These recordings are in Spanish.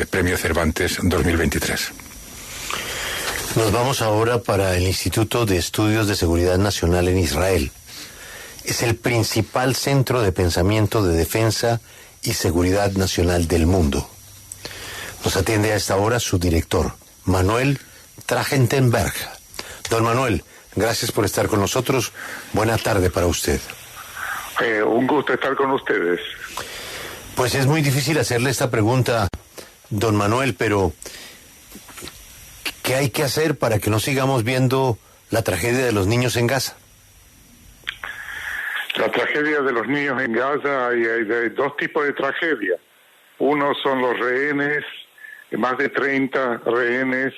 Premio Cervantes 2023. Nos vamos ahora para el Instituto de Estudios de Seguridad Nacional en Israel. Es el principal centro de pensamiento de defensa y seguridad nacional del mundo. Nos atiende a esta hora su director, Manuel Trachtenberg. Don Manuel, gracias por estar con nosotros. Buena tarde para usted. Un gusto estar con ustedes. Pues es muy difícil hacerle esta pregunta, don Manuel, pero ¿qué hay que hacer para que no sigamos viendo la tragedia de los niños en Gaza? La tragedia de los niños en Gaza, hay dos tipos de tragedia. Uno son los rehenes, más de 30 rehenes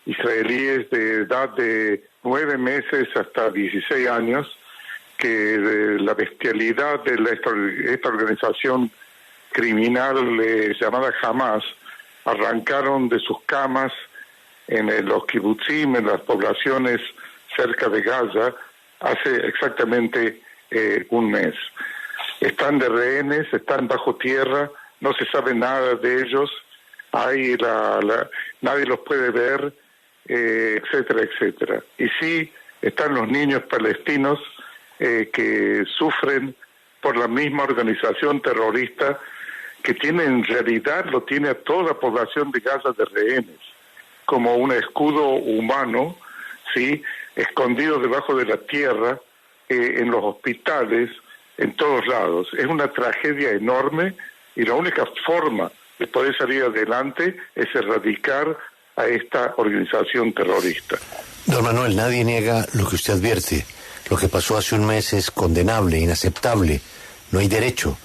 israelíes de edad de 9 meses hasta 16 años, que la bestialidad de esta organización criminal llamada Hamas arrancaron de sus camas en los kibutzim, en las poblaciones cerca de Gaza, hace exactamente un mes. Están de rehenes, están bajo tierra, no se sabe nada de ellos, nadie los puede ver, etcétera, etcétera. Y sí, están los niños palestinos que sufren por la misma organización terrorista que tiene, en realidad lo tiene a toda la población de Gaza de rehenes, como un escudo humano, ¿sí?, escondido debajo de la tierra, en los hospitales, en todos lados. Es una tragedia enorme y la única forma de poder salir adelante es erradicar a esta organización terrorista. Don Manuel, nadie niega lo que usted advierte. Lo que pasó hace un mes es condenable, inaceptable. No hay derecho.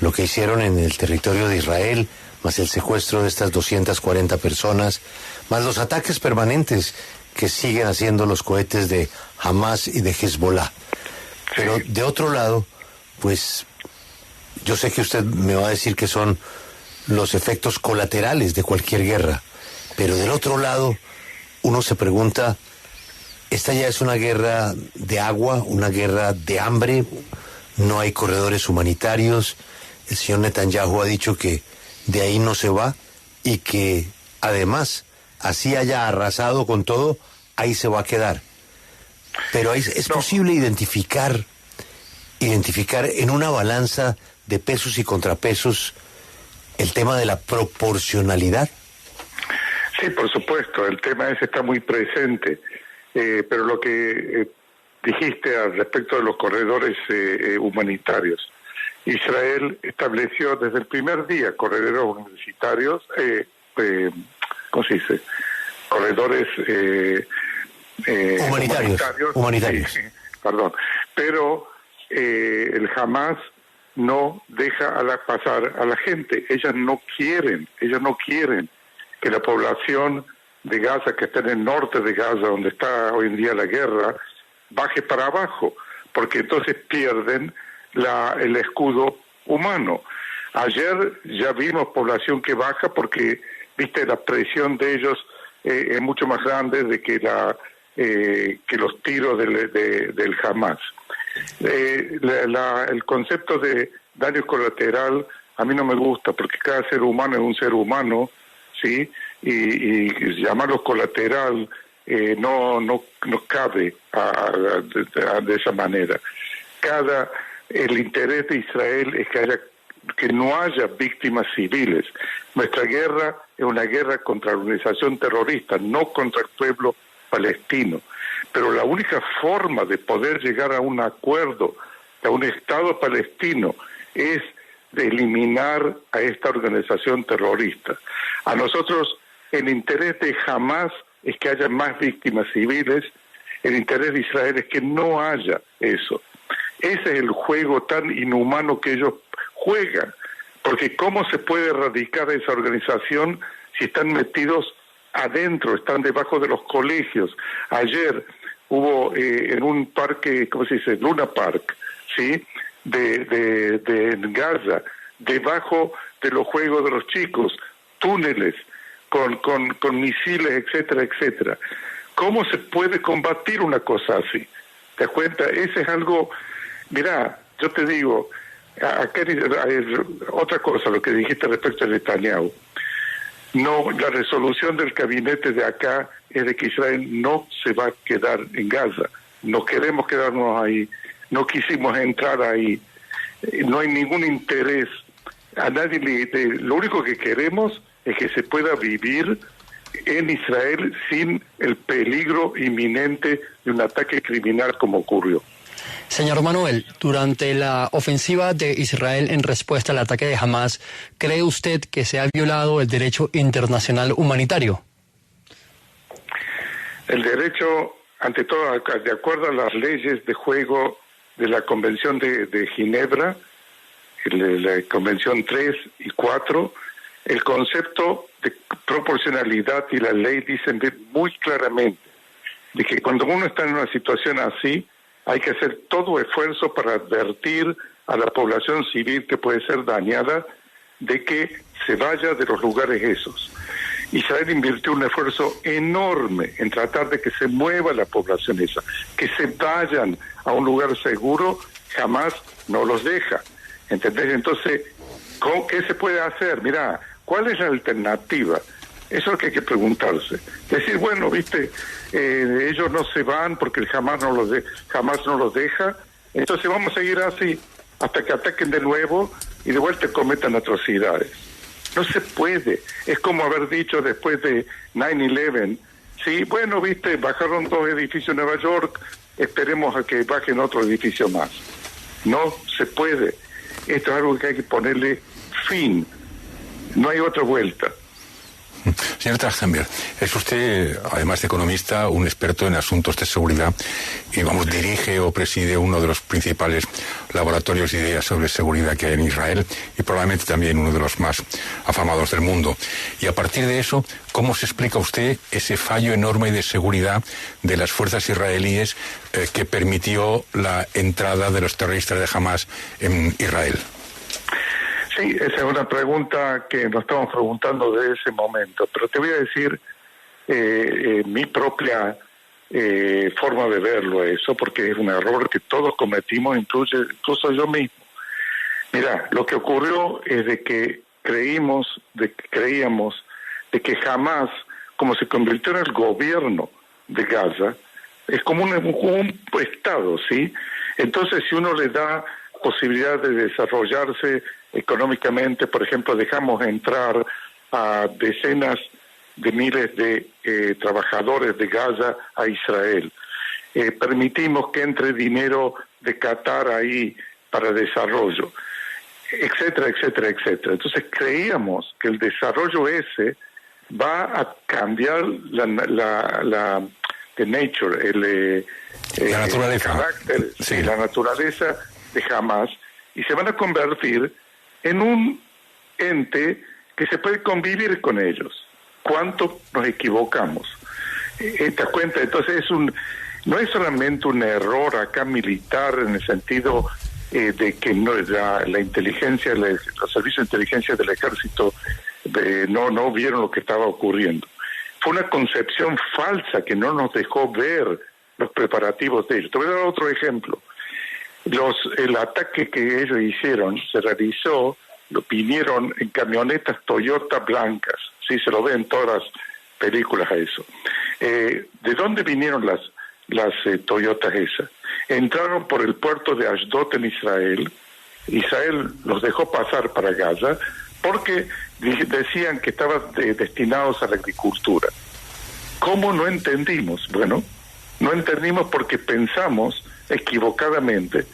Lo que hicieron en el territorio de Israel, más el secuestro de estas 240 personas, más los ataques permanentes que siguen haciendo los cohetes de Hamas y de Hezbollah. Pero de otro lado, pues yo sé que usted me va a decir que son los efectos colaterales de cualquier guerra, pero del otro lado uno se pregunta, ¿esta ya es una guerra de agua, una guerra de hambre? No hay corredores humanitarios. El señor Netanyahu ha dicho que de ahí no se va y que además, así haya arrasado con todo, ahí se va a quedar. Pero es posible identificar en una balanza de pesos y contrapesos el tema de la proporcionalidad. Sí, por supuesto, el tema ese está muy presente, pero lo que dijiste al respecto de los corredores humanitarios, Israel estableció desde el primer día corredores universitarios, ¿cómo se dice? Corredores humanitarios. Sí, perdón, pero el Hamas no deja pasar a la gente. Ellos no quieren que la población de Gaza, que está en el norte de Gaza, donde está hoy en día la guerra, baje para abajo, porque entonces pierden el escudo humano. Ayer ya vimos población que baja porque, viste, la presión de ellos es mucho más grande de que los tiros del Hamas. El concepto de daño colateral a mí no me gusta, porque cada ser humano es un ser humano, ¿sí? Y llamarlo colateral no cabe de esa manera. El interés de Israel es que no haya víctimas civiles. Nuestra guerra es una guerra contra la organización terrorista, no contra el pueblo palestino. Pero la única forma de poder llegar a un acuerdo, a un Estado palestino, es de eliminar a esta organización terrorista. A nosotros, el interés de Hamas es que haya más víctimas civiles, el interés de Israel es que no haya eso. Ese es el juego tan inhumano que ellos juegan, porque ¿cómo se puede erradicar a esa organización si están metidos adentro, están debajo de los colegios? Ayer hubo en un parque, ¿cómo se dice? Luna Park, ¿sí?, de Gaza, debajo de los juegos de los chicos, túneles con misiles, etcétera, etcétera. ¿Cómo se puede combatir una cosa así? ¿Te das cuenta? Ese es algo... Mirá, yo te digo, otra cosa, lo que dijiste respecto a Netanyahu. No, la resolución del gabinete de acá es de que Israel no se va a quedar en Gaza. No queremos quedarnos ahí, no quisimos entrar ahí, no hay ningún interés. A nadie lo único que queremos es que se pueda vivir en Israel sin el peligro inminente de un ataque criminal como ocurrió. Señor Manuel, durante la ofensiva de Israel en respuesta al ataque de Hamas, ¿cree usted que se ha violado el derecho internacional humanitario? El derecho, ante todo, de acuerdo a las leyes de juego de la Convención de Ginebra, la Convención 3 y 4, el concepto de proporcionalidad y la ley dicen muy claramente de que cuando uno está en una situación así, hay que hacer todo esfuerzo para advertir a la población civil que puede ser dañada de que se vaya de los lugares esos. Israel invirtió un esfuerzo enorme en tratar de que se mueva la población esa, que se vayan a un lugar seguro, jamás no los deja. ¿Entendés? Entonces, ¿qué se puede hacer? Mirá, ¿cuál es la alternativa? Eso es lo que hay que preguntarse. Decir, bueno, viste, ellos no se van porque el jamás no los deja, entonces vamos a seguir así hasta que ataquen de nuevo y de vuelta cometan atrocidades. No se puede. Es como haber dicho después de 9/11, sí, bueno, viste, bajaron 2 edificios en Nueva York, esperemos a que bajen otro edificio más. No se puede. Esto es algo que hay que ponerle fin. No hay otra vuelta. Señor Trachtenberg, es usted, además de economista, un experto en asuntos de seguridad y, dirige o preside uno de los principales laboratorios de ideas sobre seguridad que hay en Israel y probablemente también uno de los más afamados del mundo. Y a partir de eso, ¿cómo se explica usted ese fallo enorme de seguridad de las fuerzas israelíes que permitió la entrada de los terroristas de Hamas en Israel? Sí, esa es una pregunta que nos estamos preguntando desde ese momento, pero te voy a decir mi propia forma de verlo eso, porque es un error que todos cometimos, incluso yo mismo. Mira, lo que ocurrió es de que creíamos de que Hamas, como se convirtió en el gobierno de Gaza, es como un estado, ¿sí? Entonces, si uno le da posibilidad de desarrollarse económicamente, por ejemplo, dejamos entrar a decenas de miles de trabajadores de Gaza a Israel. Permitimos que entre dinero de Qatar ahí para desarrollo, etcétera, etcétera, etcétera. Entonces creíamos que el desarrollo ese va a cambiar la nature, la naturaleza, el carácter, sí, la naturaleza de Hamas, y se van a convertir en un ente que se puede convivir con ellos. ¿Cuánto nos equivocamos? ¿Te das cuenta? Entonces no es solamente un error acá militar en el sentido de que no la inteligencia, los servicios de inteligencia del ejército no vieron lo que estaba ocurriendo. Fue una concepción falsa que no nos dejó ver los preparativos de ellos. Te voy a dar otro ejemplo. El ataque que ellos hicieron se realizó, vinieron en camionetas Toyota blancas, sí, se lo ven en todas las películas a eso. ¿De dónde vinieron las Toyotas esas? Entraron por el puerto de Ashdod en Israel. Israel los dejó pasar para Gaza porque decían que estaban destinados a la agricultura. ¿Cómo no entendimos? Bueno, no entendimos porque pensamos equivocadamente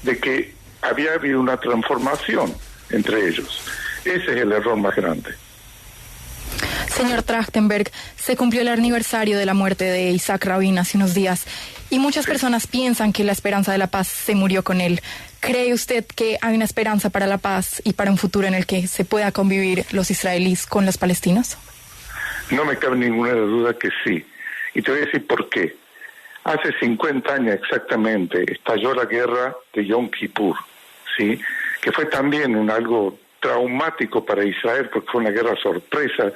de que había habido una transformación entre ellos. Ese es el error más grande. Señor Trachtenberg, se cumplió el aniversario de la muerte de Isaac Rabin hace unos días y muchas personas piensan que la esperanza de la paz se murió con él. ¿Cree usted que hay una esperanza para la paz y para un futuro en el que se pueda convivir los israelíes con los palestinos? No me cabe ninguna duda que sí. Y te voy a decir por qué. Hace 50 años exactamente estalló la guerra de Yom Kippur, ¿sí? Que fue también algo traumático para Israel porque fue una guerra sorpresa,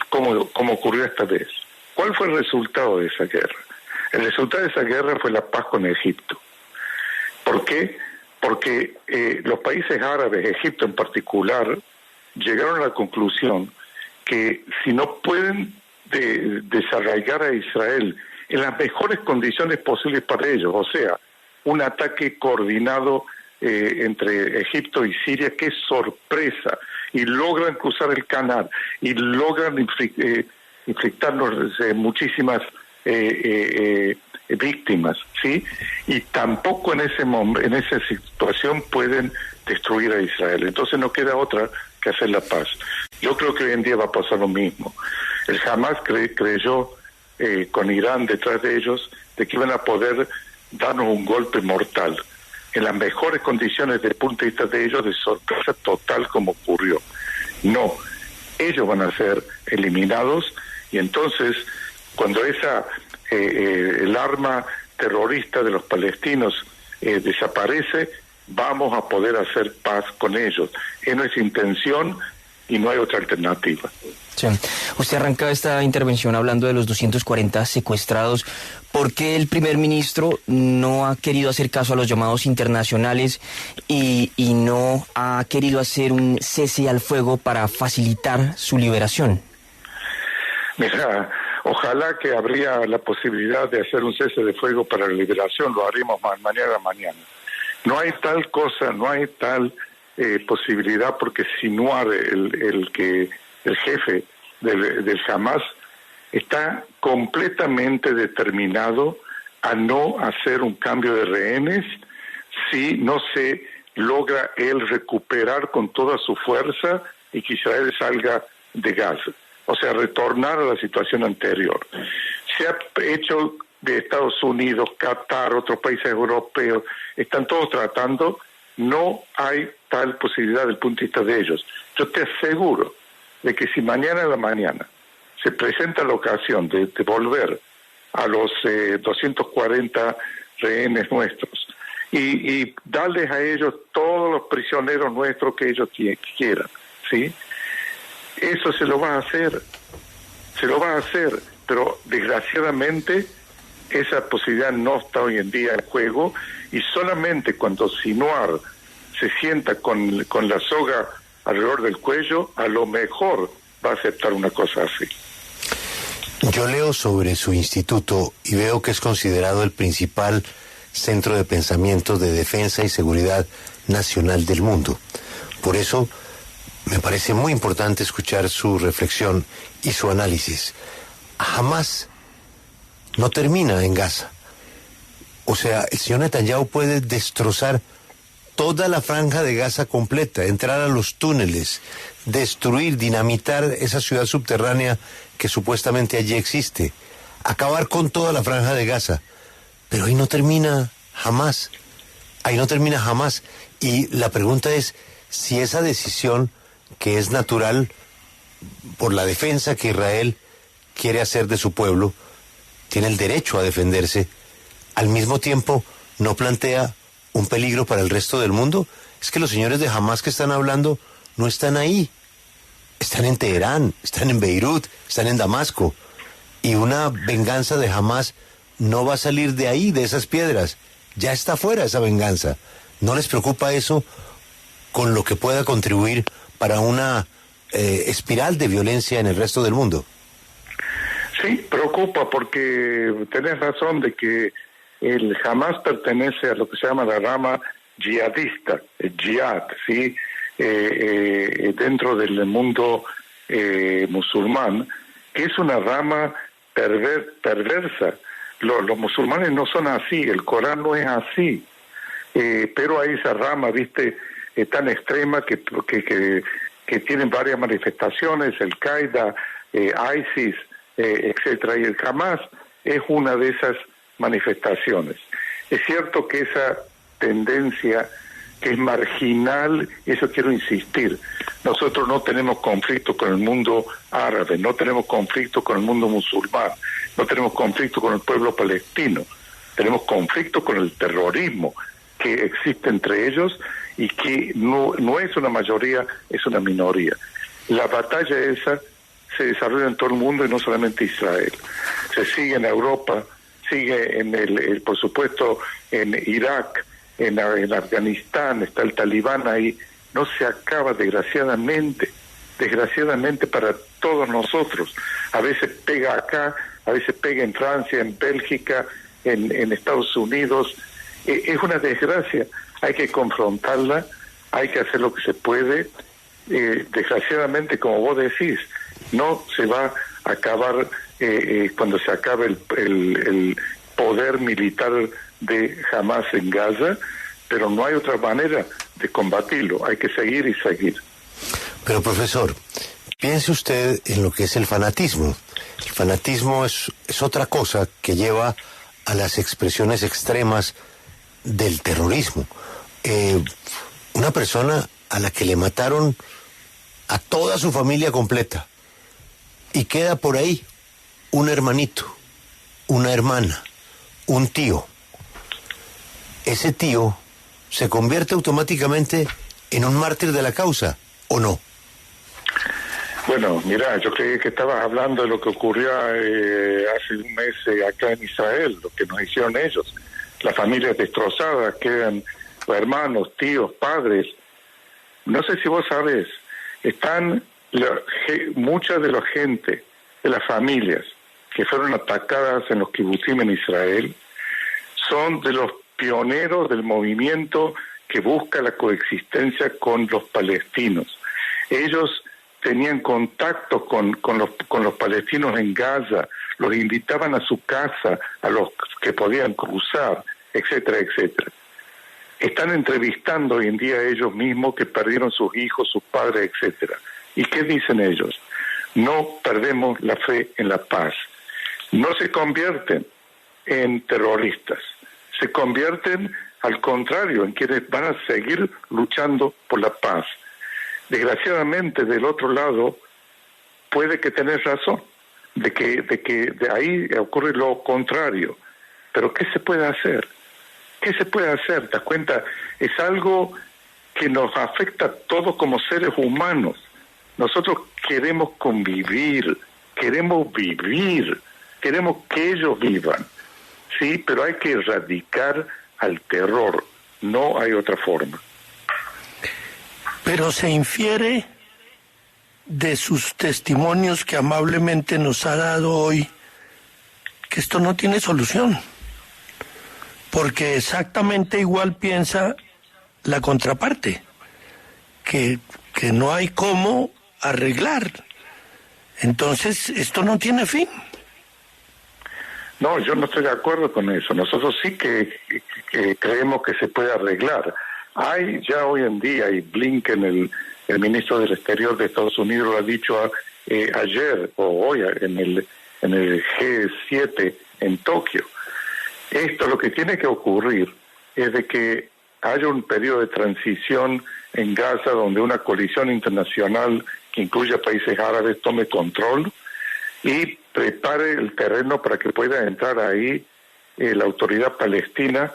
como ocurrió esta vez. ¿Cuál fue el resultado de esa guerra? El resultado de esa guerra fue la paz con Egipto. ¿Por qué? Porque los países árabes, Egipto en particular, llegaron a la conclusión que si no pueden desarraigar a Israel en las mejores condiciones posibles para ellos, o sea, un ataque coordinado entre Egipto y Siria, que es sorpresa, y logran cruzar el canal, y logran inflictarnos muchísimas víctimas, ¿sí? Y tampoco en esa situación pueden destruir a Israel. Entonces no queda otra que hacer la paz. Yo creo que hoy en día va a pasar lo mismo. El Hamas creyó, con Irán detrás de ellos, de que iban a poder darnos un golpe mortal, en las mejores condiciones desde el punto de vista de ellos, de sorpresa total como ocurrió. No, ellos van a ser eliminados, y entonces cuando el arma terrorista de los palestinos desaparece, vamos a poder hacer paz con ellos. Es nuestra intención y no hay otra alternativa. Sí. Usted arranca esta intervención hablando de los 240 secuestrados. ¿Por qué el primer ministro no ha querido hacer caso a los llamados internacionales y no ha querido hacer un cese al fuego para facilitar su liberación? Mira, ojalá que habría la posibilidad de hacer un cese de fuego para la liberación, lo haremos mañana. No hay tal cosa, no hay tal posibilidad, porque Sinwar, el jefe del Hamas, está completamente determinado a no hacer un cambio de rehenes si no se logra él recuperar con toda su fuerza y que Israel salga de Gaza. O sea, retornar a la situación anterior. Se ha hecho de Estados Unidos, Qatar, otros países europeos, están todos tratando, no hay tal posibilidad desde el punto de vista de ellos. Yo te aseguro de que si mañana a la mañana se presenta la ocasión de volver a los 240 rehenes nuestros y darles a ellos todos los prisioneros nuestros que ellos quieran, ¿sí? Eso se lo va a hacer, pero desgraciadamente esa posibilidad no está hoy en día en juego, y solamente cuando Sinwar se sienta con la soga alrededor del cuello, a lo mejor va a aceptar una cosa así. Yo leo sobre su instituto y veo que es considerado el principal centro de pensamiento de defensa y seguridad nacional del mundo. Por eso me parece muy importante escuchar su reflexión y su análisis. Jamás no termina en Gaza. O sea, el señor Netanyahu puede destrozar toda la franja de Gaza completa, entrar a los túneles, destruir, dinamitar esa ciudad subterránea que supuestamente allí existe, acabar con toda la franja de Gaza. Pero ahí no termina jamás. Y la pregunta es si esa decisión, que es natural por la defensa que Israel quiere hacer de su pueblo, tiene el derecho a defenderse, al mismo tiempo no plantea un peligro para el resto del mundo. Es que los señores de Hamas que están hablando no están ahí, están en Teherán, están en Beirut, están en Damasco, y una venganza de Hamas no va a salir de ahí, de esas piedras. Ya está fuera esa venganza. ¿No les preocupa eso con lo que pueda contribuir para una espiral de violencia en el resto del mundo? Sí, preocupa, porque tenés razón de que el Hamas pertenece a lo que se llama la rama yihadista, el yihad, ¿sí? Dentro del mundo musulmán, que es una rama perversa. Los musulmanes no son así, el Corán no es así, pero hay esa rama, viste, tan extrema que tienen varias manifestaciones, el Qaeda, ISIS, etcétera, y el Hamas es una de esas manifestaciones. Es cierto que esa tendencia que es marginal, eso quiero insistir, nosotros no tenemos conflicto con el mundo árabe, no tenemos conflicto con el mundo musulmán, no tenemos conflicto con el pueblo palestino, tenemos conflicto con el terrorismo que existe entre ellos y que no es una mayoría, es una minoría. La batalla esa se desarrolla en todo el mundo y no solamente Israel. Se sigue en Europa, sigue por supuesto en Irak, en Afganistán, está el Talibán ahí. No se acaba, desgraciadamente, desgraciadamente para todos nosotros. A veces pega acá, a veces pega en Francia, en Bélgica, en Estados Unidos. Es una desgracia, hay que confrontarla, hay que hacer lo que se puede. Desgraciadamente, como vos decís, no se va a acabar cuando se acabe el poder militar de Hamás en Gaza, pero no hay otra manera de combatirlo, hay que seguir y seguir. Pero profesor, piense usted en lo que es el fanatismo. El fanatismo es otra cosa que lleva a las expresiones extremas del terrorismo. Una persona a la que le mataron a toda su familia completa y queda por ahí un hermanito, una hermana, un tío. Ese tío se convierte automáticamente en un mártir de la causa, ¿o no? Bueno, mira, yo creí que estabas hablando de lo que ocurrió hace un mes acá en Israel, lo que nos hicieron ellos. Las familias destrozadas, quedan hermanos, tíos, padres. No sé si vos sabés, están mucha de la gente, de las familias que fueron atacadas en los kibutzim en Israel, son de los pioneros del movimiento que busca la coexistencia con los palestinos. Ellos tenían contacto con los palestinos en Gaza, los invitaban a su casa, a los que podían cruzar, etcétera, etcétera. Están entrevistando hoy en día ellos mismos que perdieron sus hijos, sus padres, etcétera. ¿Y qué dicen ellos? No perdemos la fe en la paz. No se convierten en terroristas, se convierten al contrario en quienes van a seguir luchando por la paz. Desgraciadamente del otro lado puede que tenés razón, de que de ahí ocurre lo contrario. Pero ¿qué se puede hacer? ¿Qué se puede hacer? ¿Te das cuenta? Es algo que nos afecta a todos como seres humanos. Nosotros queremos convivir, queremos vivir, queremos que ellos vivan, sí, pero hay que erradicar al terror, no hay otra forma. Pero se infiere de sus testimonios que amablemente nos ha dado hoy que esto no tiene solución, porque exactamente igual piensa la contraparte, que no hay cómo arreglar. Entonces, esto no tiene fin. No, yo no estoy de acuerdo con eso. Nosotros sí que creemos que se puede arreglar. Hay ya hoy en día, y Blinken, el ministro del Exterior de Estados Unidos, lo ha dicho ayer o hoy en el G7 en Tokio. Esto lo que tiene que ocurrir es de que haya un periodo de transición en Gaza donde una coalición internacional que incluya países árabes tome control y prepare el terreno para que pueda entrar ahí la autoridad palestina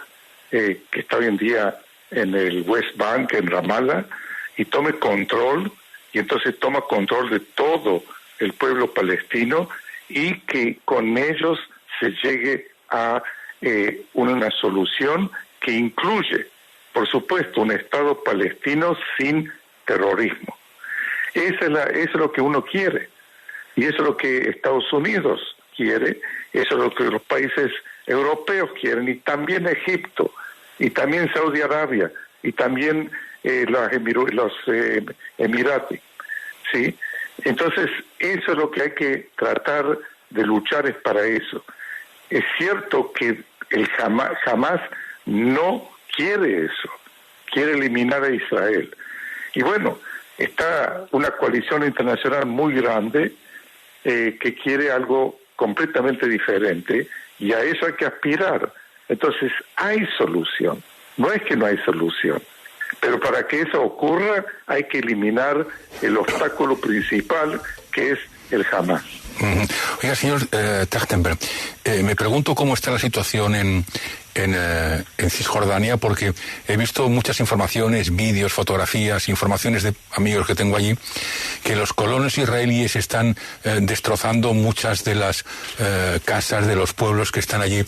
que está hoy en día en el West Bank, en Ramallah, y tome control, y entonces toma control de todo el pueblo palestino y que con ellos se llegue a una solución que incluye, por supuesto, un Estado palestino sin terrorismo. Eso es lo que uno quiere, y eso es lo que Estados Unidos quiere, eso es lo que los países europeos quieren, y también Egipto, y también Saudi Arabia, y también los Emiratos, ¿sí? Entonces, eso es lo que hay que tratar de luchar, es para eso. Es cierto que el Hamás no quiere eso, quiere eliminar a Israel. Y bueno, está una coalición internacional muy grande que quiere algo completamente diferente, y a eso hay que aspirar. Entonces, hay solución, no es que no hay solución, pero para que eso ocurra hay que eliminar el obstáculo principal, que es el Hamás. Oiga, señor Trachtenberg, me pregunto cómo está la situación en Cisjordania, porque he visto muchas informaciones, vídeos, fotografías, informaciones de amigos que tengo allí, que los colonos israelíes están destrozando muchas de las casas de los pueblos que están allí,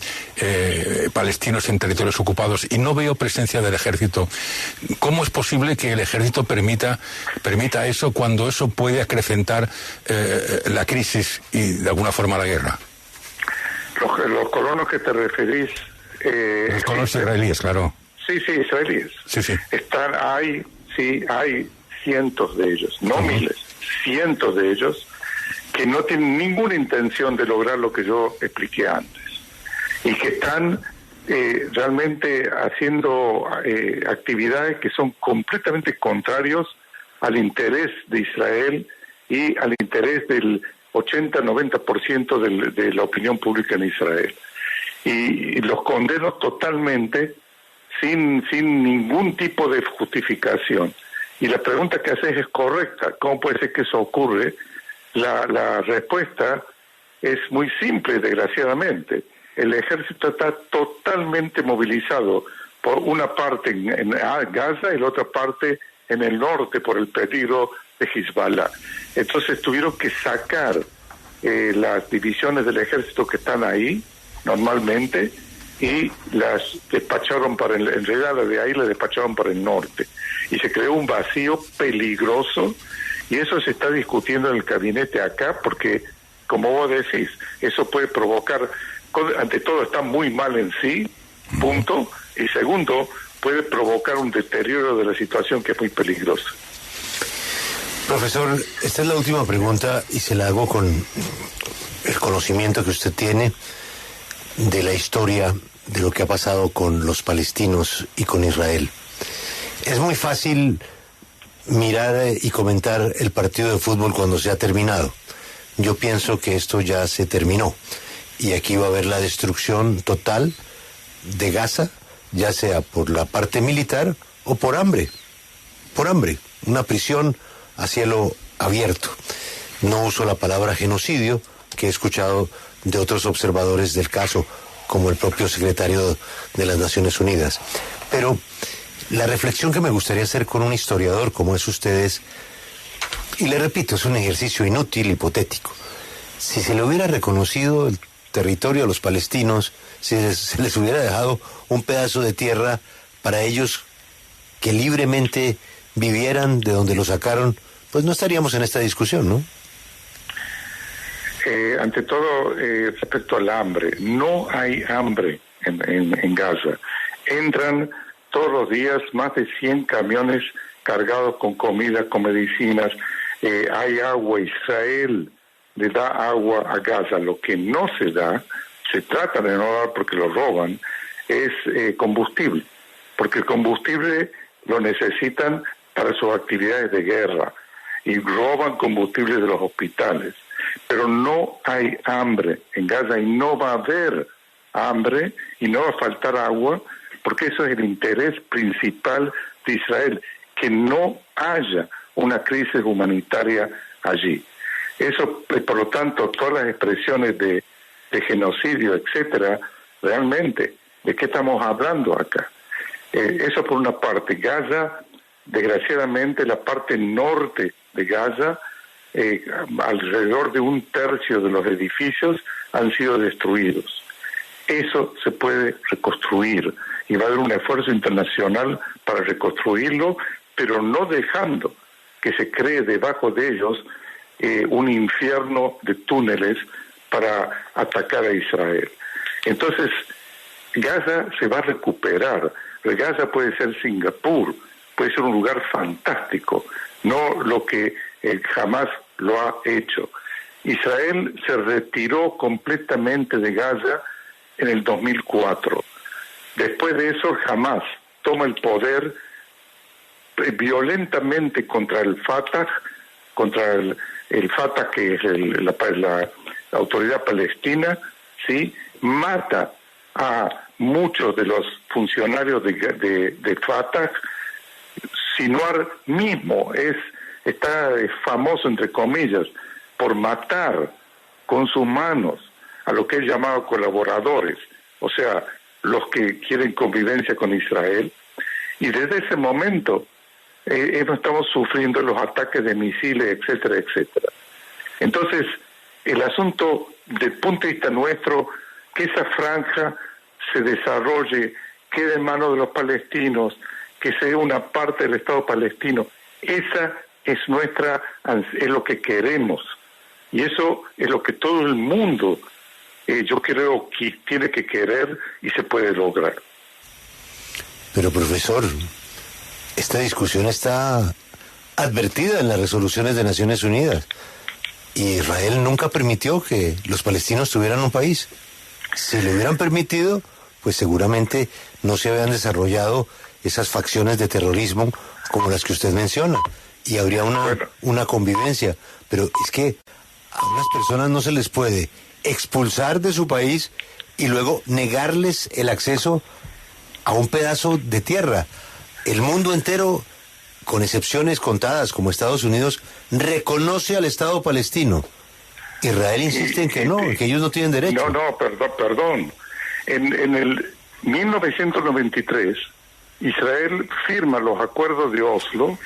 palestinos en territorios ocupados, y no veo presencia del ejército. ¿Cómo es posible que el ejército permita eso cuando eso puede acrecentar la crisis y de alguna forma la guerra? Los colonos que te referís... los colonos israelíes, claro. Sí, israelíes. Sí. Hay cientos de ellos, no miles, cientos de ellos que no tienen ninguna intención de lograr lo que yo expliqué antes y que están realmente haciendo actividades que son completamente contrarios al interés de Israel y al interés del 80-90% de la opinión pública en Israel. Y los condeno totalmente sin ningún tipo de justificación. Y la pregunta que haces es correcta. ¿Cómo puede ser que eso ocurre? La respuesta es muy simple, desgraciadamente. El ejército está totalmente movilizado, por una parte en Gaza y la otra parte en el norte por el peligro de Hezbollah. Entonces tuvieron que sacar las divisiones del ejército que están ahí normalmente y las despacharon en realidad las de ahí las despacharon para el norte y se creó un vacío peligroso, y eso se está discutiendo en el gabinete acá, porque como vos decís, eso puede provocar, ante todo está muy mal en sí, punto, y segundo, puede provocar un deterioro de la situación que es muy peligrosa. Profesor, esta es la última pregunta y se la hago con el conocimiento que usted tiene de la historia de lo que ha pasado con los palestinos y con Israel. Es muy fácil mirar y comentar el partido de fútbol cuando se ha terminado. Yo pienso que esto ya se terminó y aquí va a haber la destrucción total de Gaza, ya sea por la parte militar o por hambre, una prisión a cielo abierto. No uso la palabra genocidio, que he escuchado de otros observadores del caso, como el propio secretario de las Naciones Unidas. Pero la reflexión que me gustaría hacer con un historiador como es ustedes, y le repito, es un ejercicio inútil, hipotético. Si se le hubiera reconocido el territorio a los palestinos, si se les hubiera dejado un pedazo de tierra para ellos que libremente vivieran de donde lo sacaron, pues no estaríamos en esta discusión, ¿no? Ante todo, respecto al hambre, no hay hambre en Gaza. Entran todos los días más de 100 camiones cargados con comida, con medicinas, hay agua. Israel le da agua a Gaza. Lo que no se da, se trata de no dar porque lo roban, es combustible, porque el combustible lo necesitan para sus actividades de guerra y roban combustible de los hospitales. Pero no hay hambre en Gaza y no va a haber hambre y no va a faltar agua, porque eso es el interés principal de Israel, que no haya una crisis humanitaria allí. Eso, por lo tanto, todas las expresiones de genocidio, etcétera, realmente, ¿de qué estamos hablando acá? Eso por una parte. Gaza, desgraciadamente, la parte norte de Gaza, alrededor de 1/3 de los edificios han sido destruidos. Eso se puede reconstruir y va a haber un esfuerzo internacional para reconstruirlo, pero no dejando que se cree debajo de ellos un infierno de túneles para atacar a Israel. Entonces, Gaza se va a recuperar. Gaza puede ser Singapur, puede ser un lugar fantástico, no lo que jamás lo ha hecho. Israel se retiró completamente de Gaza en el 2004. Después de eso, Hamas toma el poder violentamente contra el Fatah, contra el Fatah, que es la autoridad palestina, ¿sí? Mata a muchos de los funcionarios de Fatah. Sinwar mismo está famoso, entre comillas, por matar con sus manos a lo que él llamaba colaboradores, o sea, los que quieren convivencia con Israel, y desde ese momento estamos sufriendo los ataques de misiles, etcétera, etcétera. Entonces, el asunto, desde el punto de vista nuestro, que esa franja se desarrolle, quede en manos de los palestinos, que sea una parte del Estado palestino, esa es es lo que queremos, y eso es lo que todo el mundo, yo creo que tiene que querer y se puede lograr. Pero profesor, esta discusión está advertida en las resoluciones de Naciones Unidas. Y Israel nunca permitió que los palestinos tuvieran un país. Si lo hubieran permitido, pues seguramente no se habían desarrollado esas facciones de terrorismo como las que usted menciona. Y habría una convivencia. Pero es que a unas personas no se les puede expulsar de su país y luego negarles el acceso a un pedazo de tierra. El mundo entero, con excepciones contadas como Estados Unidos, reconoce al Estado palestino. Israel insiste en que no, en que ellos no tienen derecho. No, perdón. En el 1993, Israel firma los acuerdos de Oslo,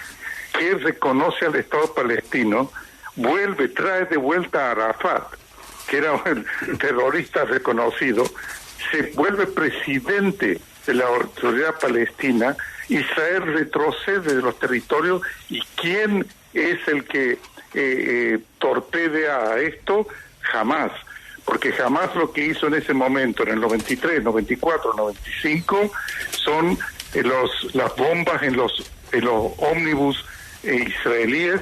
que reconoce al Estado palestino, trae de vuelta a Arafat, que era el terrorista reconocido, se vuelve presidente de la autoridad palestina. Israel retrocede de los territorios, y ¿quién es el que torpedea a esto? Jamás, porque jamás lo que hizo en ese momento, en el 93, 94, 95, son las bombas en los ómnibus israelíes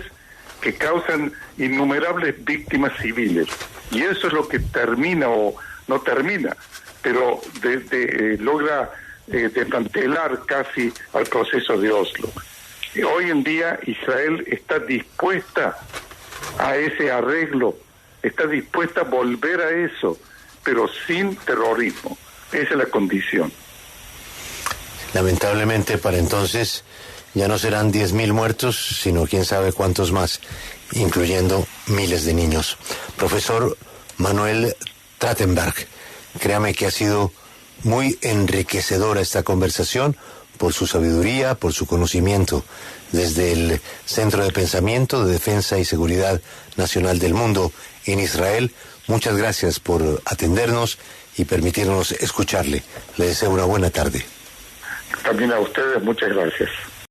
que causan innumerables víctimas civiles, y eso es lo que termina, o no termina, pero logra desmantelar casi al proceso de Oslo. Hoy en día Israel está dispuesta a ese arreglo, está dispuesta a volver a eso, pero sin terrorismo. Esa es la condición. Lamentablemente para entonces ya no serán 10.000 muertos, sino quién sabe cuántos más, incluyendo miles de niños. Profesor Manuel Trachtenberg, créame que ha sido muy enriquecedora esta conversación por su sabiduría, por su conocimiento desde el Centro de Pensamiento de Defensa y Seguridad Nacional del Mundo en Israel. Muchas gracias por atendernos y permitirnos escucharle. Le deseo una buena tarde. También a ustedes, muchas gracias.